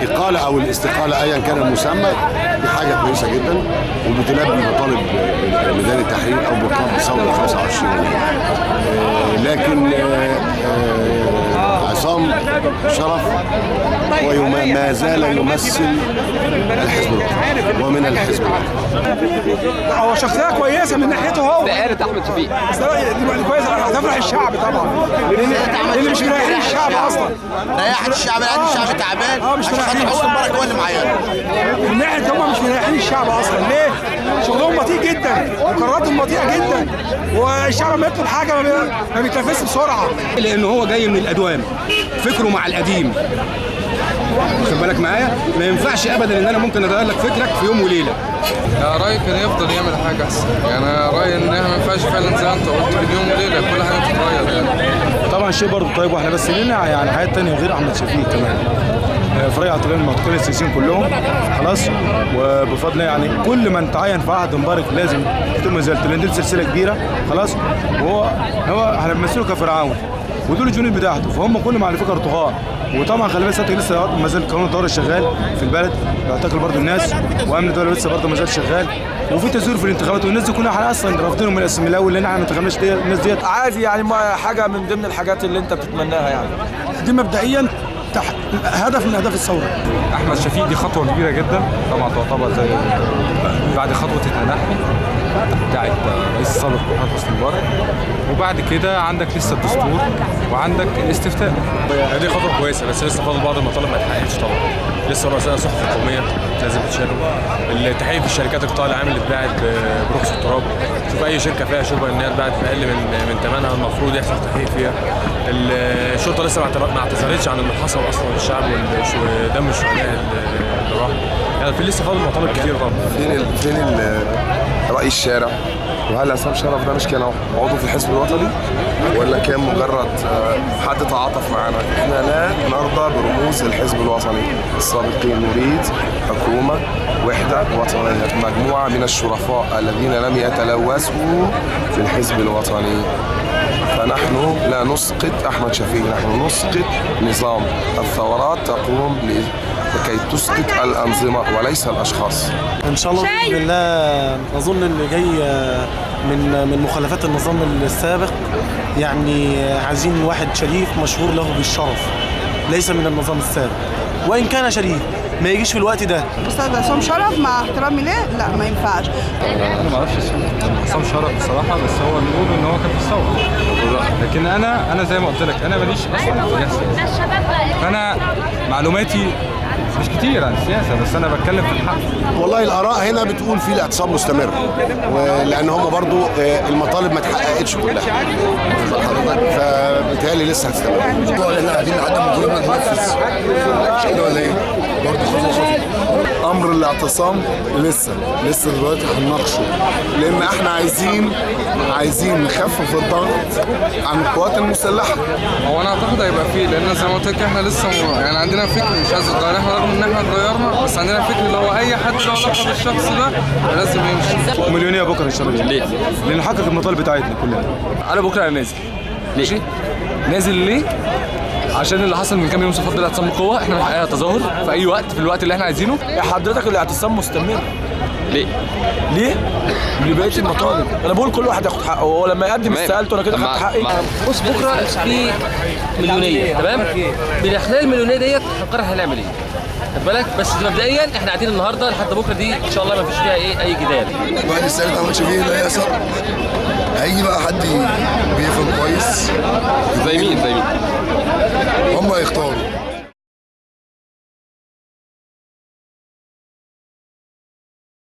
الاقاله او الاستقاله ايا كان المسمى دي حاجه كويسه جدا، وبتلبي مطالب ميدان التحرير او مطالب ثوره 25 لكن عصام شرف وما زال يمثل الحزب الوطني ومن الحزب الوطني. هو شخصيه كويسه من ناحيته هو. ده قالت احمد شفيق. دي كويسه هتفرح الشعب طبعا. اللي مش مريحين الشعب اصلا. ريحت الشعب لان الشعب تعبان. مش مريحين. حسني مبارك هو اللي معايا. من ناحيه هم مش مريحين الشعب اصلا، ليه؟ شغلهم بطيء جدا وقراراتهم بطيئه جدا، والشعب لما يطلب حاجه ما بيتنفذش بسرعه. لان هو جاي من الادوام، فكره مع القديم. واخد بالك معايا؟ ما ينفعش ابدا ان انا ممكن اغير لك فكرك في يوم وليله. يا رايي كان يفضل يعمل حاجه احسن، يعني انا رايي ان احنا ما ينفعش فعلا زي ما انت قلت من يوم وليله كل حاجه تتغير يعني. طبعا شيء برضه طيب، واحنا بس لنا يعني حاجات ثانيه غير احمد شفيق كمان. فريق اعتقال المعتقلين السياسيين كلهم خلاص، وبفضل يعني كل من تعين في عهد مبارك لازم يتم ازالته، لان دي سلسله كبيره خلاص، وهو احنا بنمثله كفرعون ودول الجنود بتاعته، فهم كلهم على فكره طغاه. وطبعا خلي بالك لسه ما زال قانون الدوله شغال في البلد بيعتقل برضه الناس، وامن الدوله لسه برضه ما زال شغال، وفي تزوير في الانتخابات، والناس دي كلها احنا اصلا رافضينهم من الاول لان احنا ما انتخبناش الناس ديت. عادي يعني، ما حاجه من ضمن الحاجات اللي انت بتتمناها يعني. دي مبدئيا هدف من اهداف الثوره. احمد شفيق دي خطوه كبيره جدا طبعا، تعتبر زي بعد خطوه التنحي بتاعت رئيس السابق محمد حسني مبارك، وبعد كده عندك لسه الدستور وعندك الاستفتاء. دي خطوه كويسه، بس لسه فاضل بعض المطالب ما اتحققتش طبعا. لسه رؤساء الصحف القوميه لازم تتشالوا، التحقيق في الشركات القطاع العام اللي اتباعت برخص التراب. شوف اي شركه فيها شبهه ان هي اتباعت باقل من ثمنها المفروض يحصل تحقيق فيها. الشرطه لسه ما اعتذرتش عن اللي حصل اصلا للشعب ودم الشهداء اللي راح، يعني في لسه فاضل مطالب كتير طبعا. فين رأي الشارع؟ وهل عصام شرف ده مش كان عضو في الحزب الوطني ولا كان مجرد حد تعاطف معانا؟ احنا لا نرضى برموز الحزب الوطني السابقين، نريد حكومة وحدة وطنية، مجموعة من الشرفاء الذين لم يتلوثوا في الحزب الوطني. فنحن لا نسقط أحمد شفيق، نحن نسقط نظام. الثورات تقوم لكي تسقط الأنظمة وليس الأشخاص. ان شاء الله باذن الله. اظن اللي جاي من مخالفات النظام السابق، يعني عايزين واحد شريف مشهور له بالشرف، ليس من النظام السابق، وان كان شريف ما يجيش في الوقت ده. استاذ عصام شرف مع احترامي ليه لا ما ينفعش. انا ما اعرفش عصام شرف بصراحه، بس هو بيقولوا ان هو كان في الثوره، لكن انا زي ما قلت لك انا ماليش اصلا في السياسه، فانا معلوماتي مش كتير عن السياسه، بس انا بتكلم في الحق. والله الاراء هنا بتقول في الاعتصام مستمر، لان هم برضو المطالب ما اتحققتش كلها، فبالتالي لسه هتستمر. احنا قاعدين لحد ما كلنا ننفذ كده ولا ايه؟ برضه خطوه. امر الاعتصام لسه دلوقتي هنناقشه، لان احنا عايزين نخفف الضغط عن القوات المسلحه. هو انا اعتقد هيبقى فيه، لان زي ما قلت لك احنا لسه يعني عندنا فكر مش عايز نتغير، احنا رغم ان احنا اتغيرنا بس عندنا فكر اللي هو اي حد له علاقه بالشخص ده لازم يمشي. مليونيه بكره ان شاء الله. ليه؟ لان نحقق المطالب بتاعتنا كلنا. انا بكره انا نازل. ليه؟ نازل ليه؟ عشان اللي حصل من كام يوم صفات الاعتصام بالقوه، احنا بنحققها تظاهر في اي وقت في الوقت اللي احنا عايزينه. يا حضرتك الاعتصام مستمر. ليه؟ لبقيه المطالب. انا بقول كل واحد ياخد حقه، هو لما يقدم استقالته انا كده خدت حقي. بص بكره في مليونيه تمام؟ من خلال المليونيه ديت هنقرر هنعمل ايه. خد بالك؟ بس مبدئيا احنا قاعدين النهارده لحد بكره دي ان شاء الله ما فيش فيها اي جدال. بعد السنه ما فيه لا يحصل، هيجي بقى حد بيفهم كويس، زي مين؟